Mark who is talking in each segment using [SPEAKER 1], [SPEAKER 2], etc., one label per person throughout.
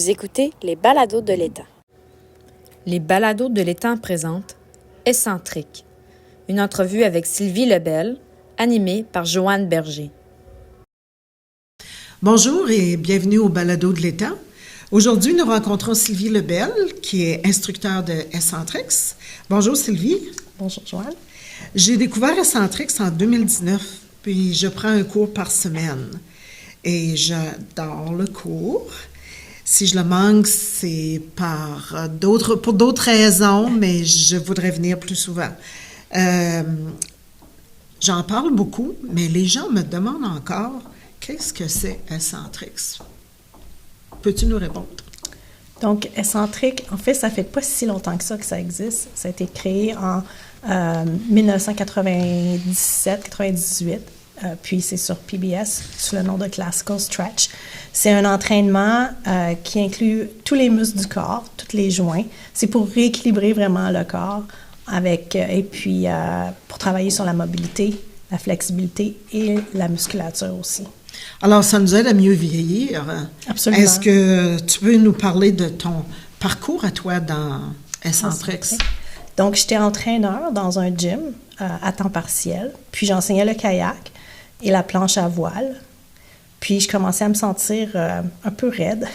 [SPEAKER 1] Vous écoutez les balados de l'Étang.
[SPEAKER 2] Les balados de l'Étang présentent Excentrique, une entrevue avec Sylvie Lebel, animée par Joanne Berger.
[SPEAKER 3] Bonjour et bienvenue au balado de l'Étang. Aujourd'hui, nous rencontrons Sylvie Lebel, qui est instructeur de Excentrix. Bonjour Sylvie.
[SPEAKER 4] Bonjour Joanne.
[SPEAKER 3] J'ai découvert Excentrix en 2019, puis je prends un cours par semaine. Et j'adore le cours. Si je le manque, c'est pour d'autres raisons, mais je voudrais venir plus souvent. J'en parle beaucoup, mais les gens me demandent encore, qu'est-ce que c'est Excentrix? Peux-tu nous répondre? Donc,
[SPEAKER 4] Excentrique, en fait, ça fait pas si longtemps que ça existe. Ça a été créé en 1997-98. Puis c'est sur PBS sous le nom de Classical Stretch. C'est un entraînement qui inclut tous les muscles du corps, tous les joints. C'est pour rééquilibrer vraiment le corps pour travailler sur la mobilité, la flexibilité et la musculature aussi.
[SPEAKER 3] Alors, ça nous aide à mieux vieillir.
[SPEAKER 4] Absolument.
[SPEAKER 3] Est-ce que tu peux nous parler de ton parcours à toi dans Excentrix?
[SPEAKER 4] Donc, j'étais entraîneur dans un gym à temps partiel, puis j'enseignais le kayak et la planche à voile. Puis je commençais à me sentir un peu raide.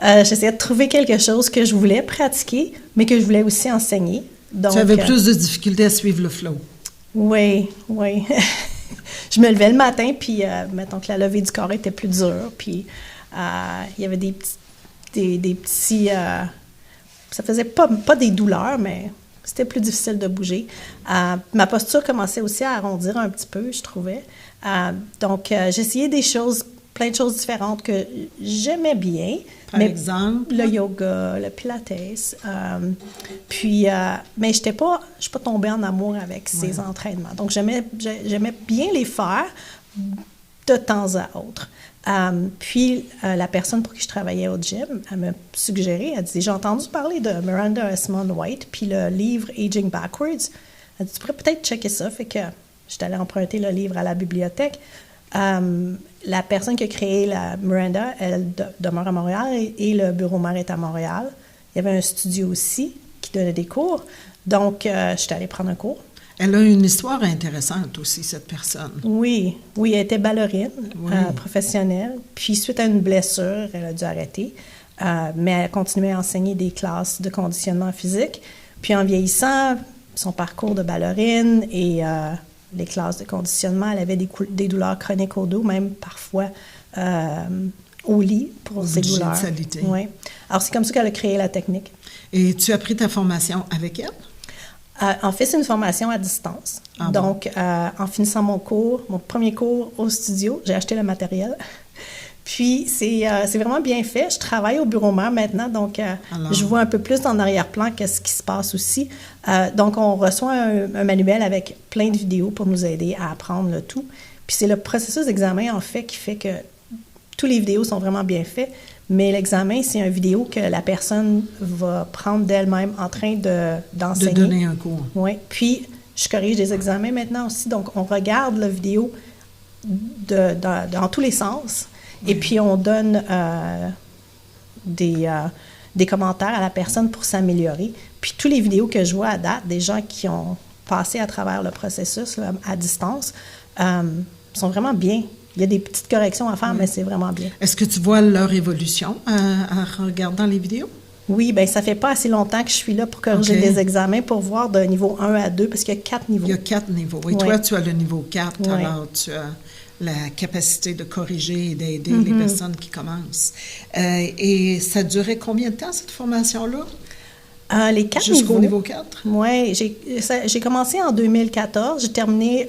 [SPEAKER 4] J'essayais de trouver quelque chose que je voulais pratiquer, mais que je voulais aussi enseigner. Donc,
[SPEAKER 3] tu avais plus de difficultés à suivre le flow.
[SPEAKER 4] Oui. Je me levais le matin, puis mettons que la levée du corps était plus dure. Puis il y avait des petits... ça faisait pas des douleurs, mais c'était plus difficile de bouger. Ma posture commençait aussi à arrondir un petit peu, je trouvais. Donc, j'essayais plein de choses différentes que j'aimais bien.
[SPEAKER 3] Par exemple?
[SPEAKER 4] Le yoga, le pilates. Mais je suis pas tombée en amour avec ces entraînements. Donc, j'aimais bien les faire de temps à autre. La personne pour qui je travaillais au gym, elle m'a suggéré, elle dit, j'ai entendu parler de Miranda Esmond White, puis le livre Aging Backwards. Elle dit, tu pourrais peut-être checker ça. Fait que j'étais allée emprunter le livre à la bibliothèque. La personne qui a créé la Miranda, elle demeure à Montréal et le bureau mère est à Montréal. Il y avait un studio aussi qui donnait des cours. Donc, j'étais allée prendre un cours.
[SPEAKER 3] Elle a une histoire intéressante aussi, cette personne.
[SPEAKER 4] Oui, elle était ballerine, professionnelle. Puis, suite à une blessure, elle a dû arrêter. Mais elle continuait à enseigner des classes de conditionnement physique. Puis, en vieillissant, son parcours de ballerine et les classes de conditionnement, elle avait des douleurs chroniques au dos, même parfois au lit pour ses douleurs. Oui. Alors, c'est comme ça qu'elle a créé la technique.
[SPEAKER 3] Et tu as pris ta formation avec elle?
[SPEAKER 4] En fait, c'est une formation à distance. Donc, en finissant mon premier cours au studio, j'ai acheté le matériel. Puis, c'est vraiment bien fait. Je travaille au bureau mère maintenant, donc je vois un peu plus en arrière-plan qu'est-ce qui se passe aussi. Donc, on reçoit un manuel avec plein de vidéos pour nous aider à apprendre le tout. Puis, c'est le processus d'examen, en fait, qui fait que tous les vidéos sont vraiment bien faits. Mais l'examen, c'est une vidéo que la personne va prendre d'elle-même en train d'enseigner.
[SPEAKER 3] De donner un cours.
[SPEAKER 4] Oui. Puis, je corrige des examens maintenant aussi. Donc, on regarde la vidéo dans tous les sens. Oui. Et puis, on donne des commentaires à la personne pour s'améliorer. Puis, toutes les vidéos que je vois à date, des gens qui ont passé à travers le processus là, à distance, sont vraiment bien. Il y a des petites corrections à faire, mais c'est vraiment bien.
[SPEAKER 3] Est-ce que tu vois leur évolution en regardant les vidéos?
[SPEAKER 4] Oui, bien, ça fait pas assez longtemps que je suis là pour corriger des examens pour voir de niveau 1 à 2, parce qu'il y a 4 niveaux.
[SPEAKER 3] Il y a 4 niveaux. Et toi, tu as le niveau 4, alors tu as la capacité de corriger et d'aider les personnes qui commencent. Et ça durait combien de temps, cette formation-là?
[SPEAKER 4] Les 4
[SPEAKER 3] Jusqu'au niveau 4?
[SPEAKER 4] Oui, j'ai commencé en 2014, j'ai terminé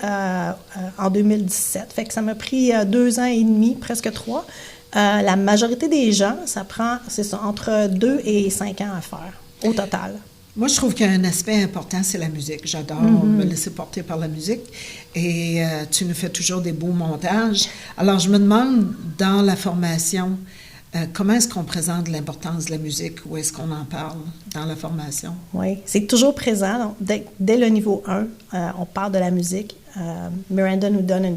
[SPEAKER 4] en 2017. Fait que ça m'a pris 2 ans et demi, presque 3. La majorité des gens, ça prend, c'est ça, entre 2 et 5 ans à faire, au total.
[SPEAKER 3] Moi, je trouve qu'un aspect important, c'est la musique. J'adore me laisser porter par la musique. Et tu nous fais toujours des beaux montages. Alors, je me demande, dans la formation, comment est-ce qu'on présente l'importance de la musique? Ou est-ce qu'on en parle dans la formation?
[SPEAKER 4] Oui, c'est toujours présent. Donc, dès le niveau 1, on parle de la musique. Miranda nous donne un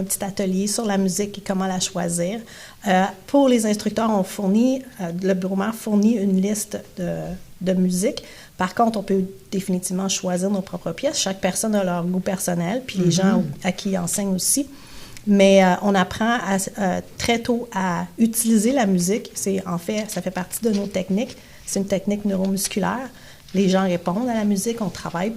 [SPEAKER 4] petit atelier sur la musique et comment la choisir. Pour les instructeurs, le bureau mère fournit une liste de musique. Par contre, on peut définitivement choisir nos propres pièces. Chaque personne a leur goût personnel, puis les gens à qui ils enseignent aussi. Mais on apprend très tôt à utiliser la musique. Ça fait partie de nos techniques. C'est une technique neuromusculaire. Les gens répondent à la musique, on travaille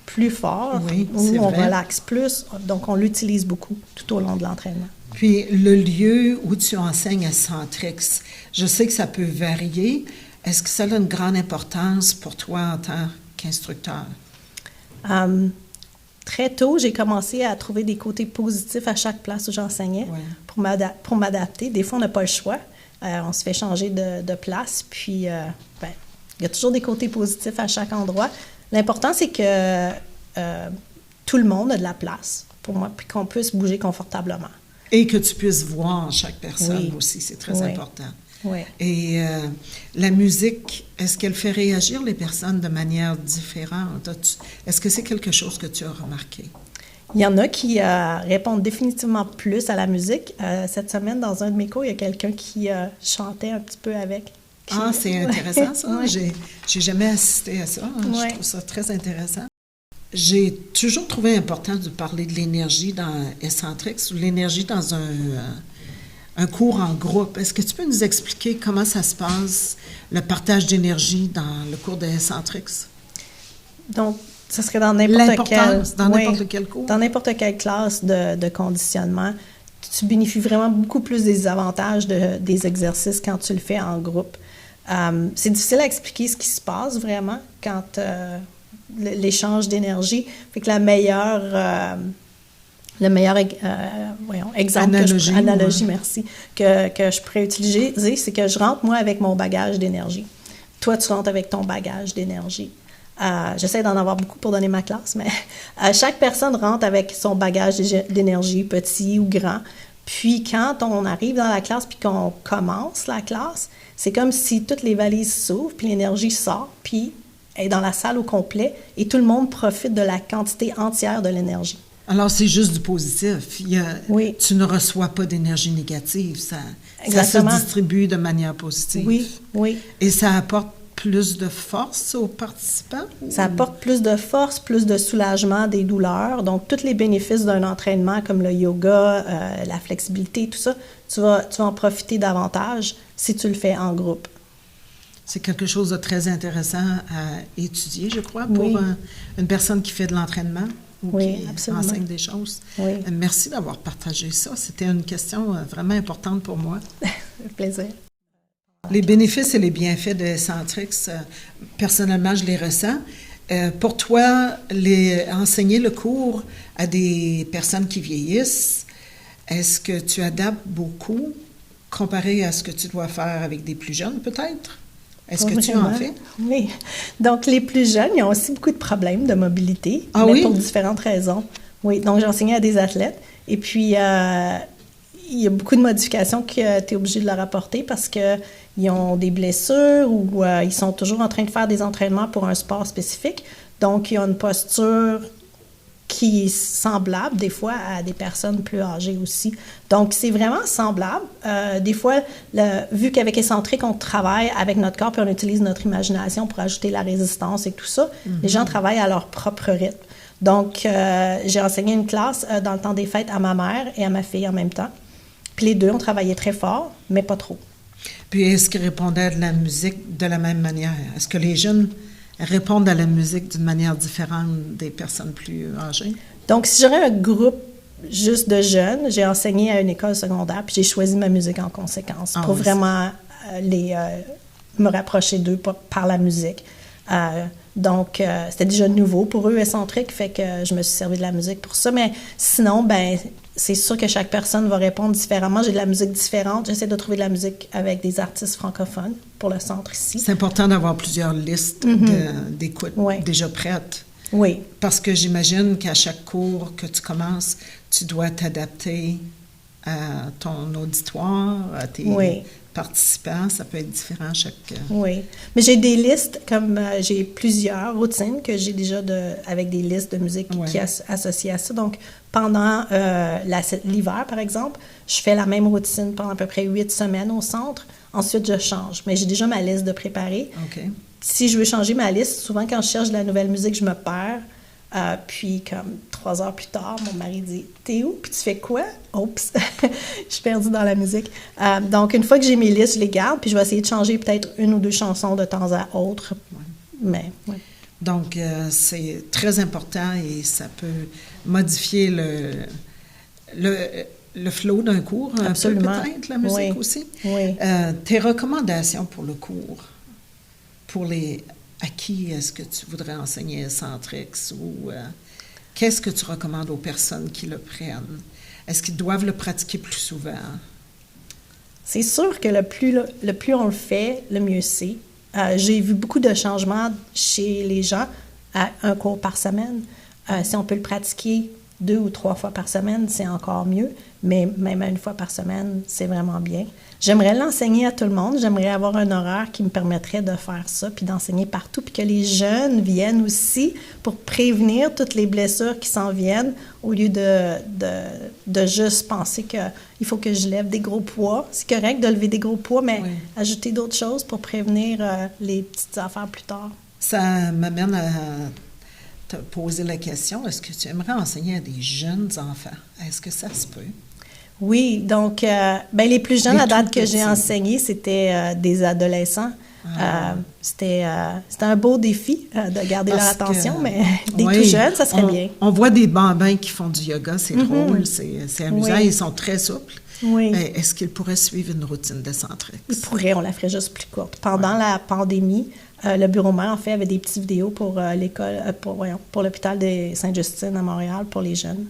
[SPEAKER 4] plus fort, on relaxe plus, donc on l'utilise beaucoup tout au long de l'entraînement.
[SPEAKER 3] Puis le lieu où tu enseignes à Centrix, je sais que ça peut varier. Est-ce que ça a une grande importance pour toi en tant qu'instructeur?
[SPEAKER 4] Très tôt, j'ai commencé à trouver des côtés positifs à chaque place où j'enseignais pour m'adapter. Des fois, on n'a pas le choix. On se fait changer de place, puis il y a toujours des côtés positifs à chaque endroit. L'important, c'est que tout le monde a de la place pour moi, puis qu'on puisse bouger confortablement.
[SPEAKER 3] Et que tu puisses voir chaque personne aussi, c'est très important.
[SPEAKER 4] Oui.
[SPEAKER 3] Et la musique, est-ce qu'elle fait réagir les personnes de manière différente? Est-ce que c'est quelque chose que tu as remarqué?
[SPEAKER 4] Il y en a qui répondent définitivement plus à la musique. Cette semaine, dans un de mes cours, il y a quelqu'un qui chantait un petit peu avec.
[SPEAKER 3] C'est intéressant ça. J'ai jamais assisté à ça. Je trouve ça très intéressant. J'ai toujours trouvé important de parler de l'énergie dans Essentrix ou l'énergie dans un cours en groupe. Est-ce que tu peux nous expliquer comment ça se passe, le partage d'énergie dans le cours de Essentrix? Donc,
[SPEAKER 4] ça serait dans n'importe
[SPEAKER 3] quel cours?
[SPEAKER 4] Dans n'importe quelle classe de conditionnement. Tu bénéficies vraiment beaucoup plus des avantages des exercices quand tu le fais en groupe. C'est difficile à expliquer ce qui se passe vraiment quand l'échange d'énergie fait que le meilleur exemple analogie, merci, que je pourrais utiliser, c'est que je rentre, moi, avec mon bagage d'énergie. Toi, tu rentres avec ton bagage d'énergie. J'essaie d'en avoir beaucoup pour donner ma classe, mais chaque personne rentre avec son bagage d'énergie, petit ou grand. Puis quand on arrive dans la classe puis qu'on commence la classe, c'est comme si toutes les valises s'ouvrent, puis l'énergie sort, puis est dans la salle au complet, et tout le monde profite de la quantité entière de l'énergie.
[SPEAKER 3] Alors, c'est juste du positif. Tu ne reçois pas d'énergie négative. Ça se distribue de manière positive.
[SPEAKER 4] Oui.
[SPEAKER 3] Et ça apporte plus de force aux participants?
[SPEAKER 4] Ça apporte plus de force, plus de soulagement des douleurs. Donc, tous les bénéfices d'un entraînement comme le yoga, la flexibilité, tout ça, tu vas en profiter davantage si tu le fais en groupe.
[SPEAKER 3] C'est quelque chose de très intéressant à étudier, je crois, pour une personne qui fait de l'entraînement ou qui enseigne des choses.
[SPEAKER 4] Oui.
[SPEAKER 3] Merci d'avoir partagé ça. C'était une question vraiment importante pour moi.
[SPEAKER 4] Avec plaisir.
[SPEAKER 3] Les bénéfices et les bienfaits de Centrix, personnellement, je les ressens. Pour toi, enseigner le cours à des personnes qui vieillissent, est-ce que tu adaptes beaucoup comparé à ce que tu dois faire avec des plus jeunes, peut-être? Est-ce que tu en fais?
[SPEAKER 4] Oui. Donc, les plus jeunes, ils ont aussi beaucoup de problèmes de mobilité, mais pour différentes raisons. Oui, donc j'ai enseigné à des athlètes. Et puis, il y a beaucoup de modifications que tu es obligé de leur apporter parce qu'ils ont des blessures ou ils sont toujours en train de faire des entraînements pour un sport spécifique. Donc, ils ont une posture qui est semblable des fois à des personnes plus âgées aussi. Donc, c'est vraiment semblable. Des fois, vu qu'avec Essentric, on travaille avec notre corps puis on utilise notre imagination pour ajouter la résistance et tout ça, les gens travaillent à leur propre rythme. Donc, j'ai enseigné une classe dans le temps des fêtes à ma mère et à ma fille en même temps. Puis les deux ont travaillé très fort, mais pas trop.
[SPEAKER 3] Puis est-ce qu'ils répondaient à de la musique de la même manière? Est-ce que les jeunes répondent à la musique d'une manière différente des personnes plus âgées? Donc,
[SPEAKER 4] si j'aurais un groupe juste de jeunes, j'ai enseigné à une école secondaire, puis j'ai choisi ma musique en conséquence pour vraiment me rapprocher d'eux par la musique. Donc, c'était déjà nouveau pour eux, Essentric, fait que je me suis servi de la musique pour ça. Mais sinon, c'est sûr que chaque personne va répondre différemment. J'ai de la musique différente. J'essaie de trouver de la musique avec des artistes francophones pour le centre ici.
[SPEAKER 3] C'est important d'avoir plusieurs listes d'écoute déjà prêtes.
[SPEAKER 4] Oui.
[SPEAKER 3] Parce que j'imagine qu'à chaque cours que tu commences, tu dois t'adapter à ton auditoire, à tes participants, ça peut être différent chaque...
[SPEAKER 4] Oui, mais j'ai des listes, comme j'ai plusieurs routines que j'ai déjà avec des listes de musique qui associées à ça. Donc, pendant l'hiver, par exemple, je fais la même routine pendant à peu près 8 semaines au centre. Ensuite, je change. Mais j'ai déjà ma liste de préparée.
[SPEAKER 3] OK.
[SPEAKER 4] Si je veux changer ma liste, souvent quand je cherche de la nouvelle musique, je me perds. Puis, comme 3 heures plus tard, mon mari dit « T'es où? Puis tu fais quoi? » Oups! Je suis perdue dans la musique. Donc, une fois que j'ai mes listes, je les garde, puis je vais essayer de changer peut-être 1 ou 2 chansons de temps à autre. Mais,
[SPEAKER 3] Donc, c'est très important et ça peut modifier le flow d'un cours,
[SPEAKER 4] absolument.
[SPEAKER 3] Un peu peut-être, la musique aussi.
[SPEAKER 4] Oui.
[SPEAKER 3] Tes recommandations pour le cours, à qui est-ce que tu voudrais enseigner Centrix ou qu'est-ce que tu recommandes aux personnes qui le prennent? Est-ce qu'ils doivent le pratiquer plus souvent?
[SPEAKER 4] C'est sûr que le plus on le fait, le mieux c'est. J'ai vu beaucoup de changements chez les gens à 1 cours par semaine. Si on peut le pratiquer 2 ou 3 fois par semaine, c'est encore mieux, mais même 1 fois par semaine, c'est vraiment bien. J'aimerais l'enseigner à tout le monde. J'aimerais avoir un horaire qui me permettrait de faire ça, puis d'enseigner partout, puis que les jeunes viennent aussi pour prévenir toutes les blessures qui s'en viennent, au lieu de juste penser qu'il faut que je lève des gros poids. C'est correct de lever des gros poids, mais ajouter d'autres choses pour prévenir les petites affaires plus tard. Ça
[SPEAKER 3] m'amène à te poser la question, est-ce que tu aimerais enseigner à des jeunes enfants? Est-ce que ça se peut?
[SPEAKER 4] Oui, donc, les plus jeunes à date que j'ai enseigné, c'était des adolescents. C'était un beau défi de garder leur attention, mais des tout jeunes, ça serait bien.
[SPEAKER 3] On voit des bambins qui font du yoga, c'est drôle, c'est amusant, ils sont très souples.
[SPEAKER 4] Oui.
[SPEAKER 3] Est-ce qu'ils pourraient suivre une routine de Centrix?
[SPEAKER 4] Ils pourraient, on la ferait juste plus courte. Pendant la pandémie, le bureau mère, en fait, avait des petites vidéos pour l'école, pour l'hôpital de Sainte-Justine à Montréal pour les jeunes.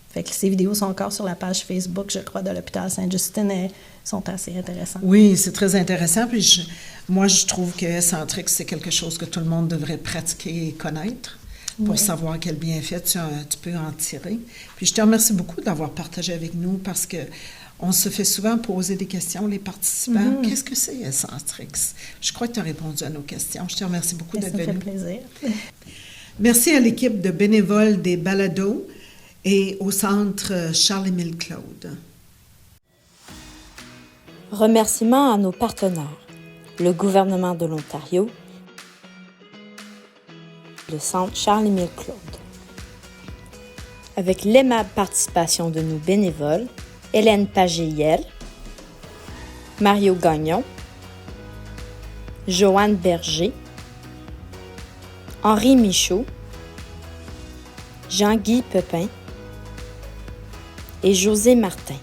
[SPEAKER 4] Fait que ces vidéos sont encore sur la page Facebook, je crois, de l'hôpital Sainte-Justine et sont assez intéressantes.
[SPEAKER 3] Oui, c'est très intéressant. Puis moi, je trouve que Centrix, c'est quelque chose que tout le monde devrait pratiquer et connaître pour savoir quel bienfait tu peux en tirer. Puis je te remercie beaucoup d'avoir partagé avec nous parce que on se fait souvent poser des questions, les participants. Qu'est-ce que c'est Centrix? Je crois que tu as répondu à nos questions. Je te remercie beaucoup d'être venu.
[SPEAKER 4] Ça me fait plaisir.
[SPEAKER 3] Merci à l'équipe de bénévoles des Balados et au Centre Charles-Émile Claude.
[SPEAKER 1] Remerciements à nos partenaires, le gouvernement de l'Ontario, le Centre Charles-Émile Claude. Avec l'aimable participation de nos bénévoles, Hélène Pagéiel, Mario Gagnon, Joanne Berger, Henri Michaud, Jean-Guy Pepin et José Martin.